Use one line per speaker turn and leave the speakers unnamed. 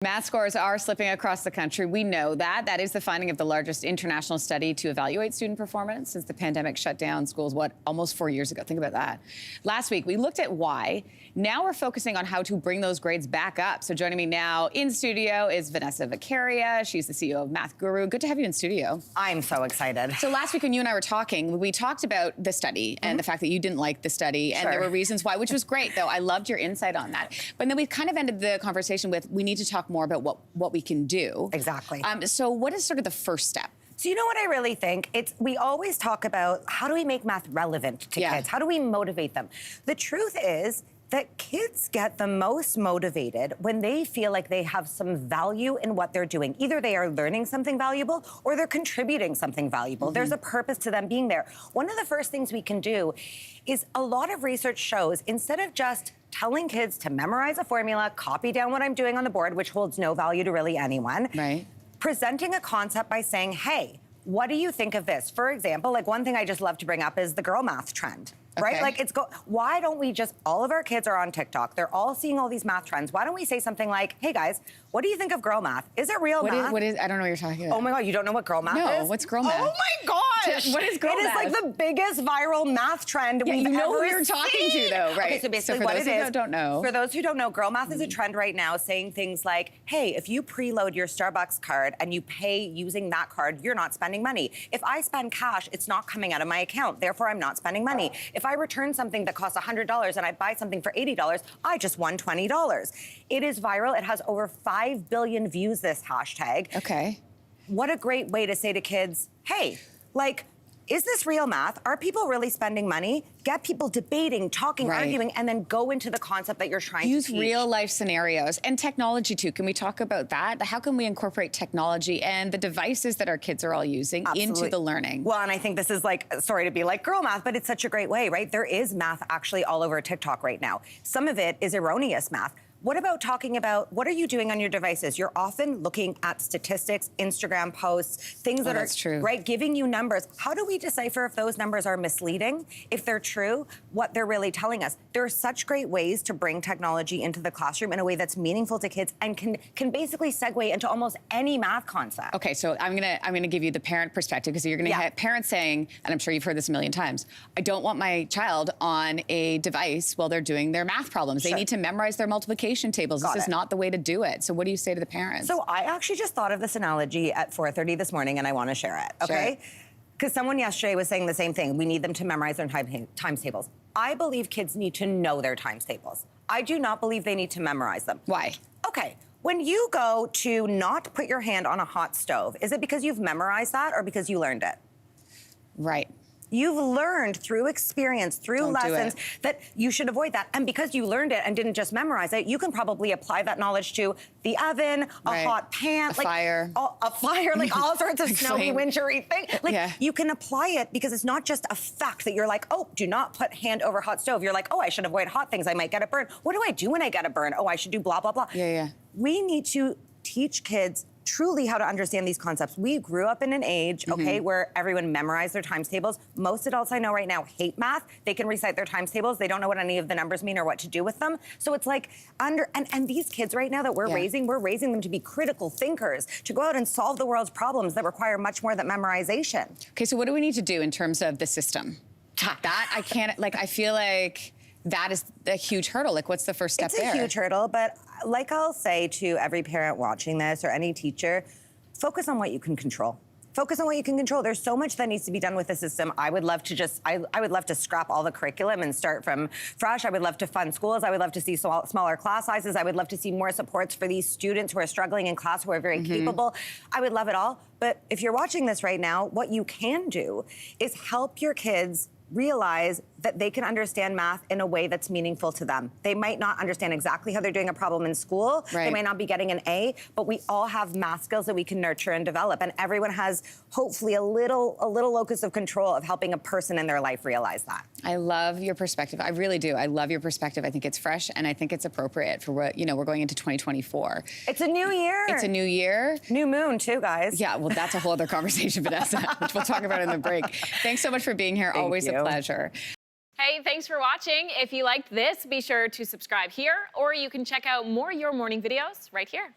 Math scores are slipping across the country. We know that. That is the finding of the largest international study to evaluate student performance since the pandemic shut down schools, almost 4 years ago. Think about that. Last week, we looked at why. Now we're focusing on how to bring those grades back up. So joining me now in studio is Vanessa Vakharia. She's the CEO of Math Guru. Good to have you in studio.
I'm so excited.
So last week when you and I were talking, we talked about the study and the fact that you didn't like the study. And there were reasons why, which was great, though. I loved your insight on that. But then we kind of ended the conversation with, we need to talk more about what we can do.
Exactly.
So what is sort of the first step?
So you know what I really think? We always talk about how do we make math relevant to kids? How do we motivate them? The truth is that kids get the most motivated when they feel like they have some value in what they're doing. Either they are learning something valuable or they're contributing something valuable. There's a purpose to them being there. One of the first things we can do is a lot of research shows instead of just telling kids to memorize a formula, copy down what I'm doing on the board, which holds no value to really anyone, presenting a concept by saying, hey, what do you think of this? For example, like one thing I just love to bring up is the girl math trend. Right? Like why don't we just, all of our kids are on TikTok. They're all seeing all these math trends. Why don't we say something like, hey guys, what do you think of girl math? Is it real math?
What is, I don't know what you're talking about.
Oh my God, you don't know what girl math is?
No, what's girl math?
Oh my gosh.
What is girl math?
It is like the biggest viral math trend we've ever seen.
You know who you're talking to though, right?
Okay, so basically
what it is. For
those who don't know, girl math is a trend right now saying things like, hey, if you preload your Starbucks card and you pay using that card, you're not spending money. If I spend cash, it's not coming out of my account. Therefore, I'm not spending money. If I return something that costs $100 and I buy something for $80, I just won $20. It is viral. It has over 5 billion views, this hashtag.
Okay.
What a great way to say to kids, hey, like, is this real math? Are people really spending money? Get people debating, talking, arguing, and then go into the concept that you're trying to teach.
Use real life scenarios and technology too. Can we talk about that? How can we incorporate technology and the devices that our kids are all using into the learning?
Well, and I think this is like, sorry to be like girl math, but it's such a great way, right? There is math actually all over TikTok right now. Some of it is erroneous math. What about talking about, what are you doing on your devices? You're often looking at statistics, Instagram posts, things that are,
true.
Right, giving you numbers. How do we decipher if those numbers are misleading, if they're true, what they're really telling us? There are such great ways to bring technology into the classroom in a way that's meaningful to kids and can basically segue into almost any math concept.
Okay, so I'm gonna give you the parent perspective because you're gonna have parents saying, and I'm sure you've heard this a million times, I don't want my child on a device while they're doing their math problems. They need to memorize their multiplication tables. This is not the way to do it. So what do you say to the parents?
So I actually just thought of this analogy at 4:30 this morning and I want to share it, okay? Because someone yesterday was saying the same thing. We need them to memorize their times tables. I believe kids need to know their times tables. I do not believe they need to memorize them.
Why?
Okay, when you go to not put your hand on a hot stove, is it because you've memorized that or because you learned it?
Right.
You've learned through experience, through lessons, that you should avoid that. And because you learned it and didn't just memorize it, you can probably apply that knowledge to the oven, a hot pan,
a fire,
like all sorts of snowy, wintry things. Like you can apply it because it's not just a fact that you're like, oh, do not put hand over hot stove. You're like, oh, I should avoid hot things. I might get a burn. What do I do when I get a burn? Oh, I should do blah, blah, blah. We need to teach kids truly how to understand these concepts. We grew up in an age, okay, where everyone memorized their times tables. Most adults I know right now hate math. They can recite their times tables. They don't know what any of the numbers mean or what to do with them. So it's like and these kids right now that we're raising them to be critical thinkers, to go out and solve the world's problems that require much more than memorization.
Okay, so what do we need to do in terms of the system? That I can't, like, I feel like that is a huge hurdle. Like, what's the first step there?
It's a huge hurdle, but like I'll say to every parent watching this or any teacher, focus on what you can control. Focus on what you can control. There's so much that needs to be done with the system. I would love to I would love to scrap all the curriculum and start from fresh. I would love to fund schools. I would love to see smaller class sizes. I would love to see more supports for these students who are struggling in class, who are very capable. I would love it all. But if you're watching this right now, what you can do is help your kids realize that they can understand math in a way that's meaningful to them. They might not understand exactly how they're doing a problem in school. They might not be getting an A, but we all have math skills that we can nurture and develop. And everyone has hopefully a little locus of control of helping a person in their life realize that.
I love your perspective. I really do. I love your perspective. I think it's fresh and I think it's appropriate for what, we're going into 2024.
It's a new year.
It's a new year.
New moon too, guys.
Yeah, well, that's a whole other conversation, Vanessa, which we'll talk about in the break. Thanks so much for being here. Always a pleasure.
Hey, thanks for watching. If you liked this, be sure to subscribe here, or you can check out more Your Morning videos right here.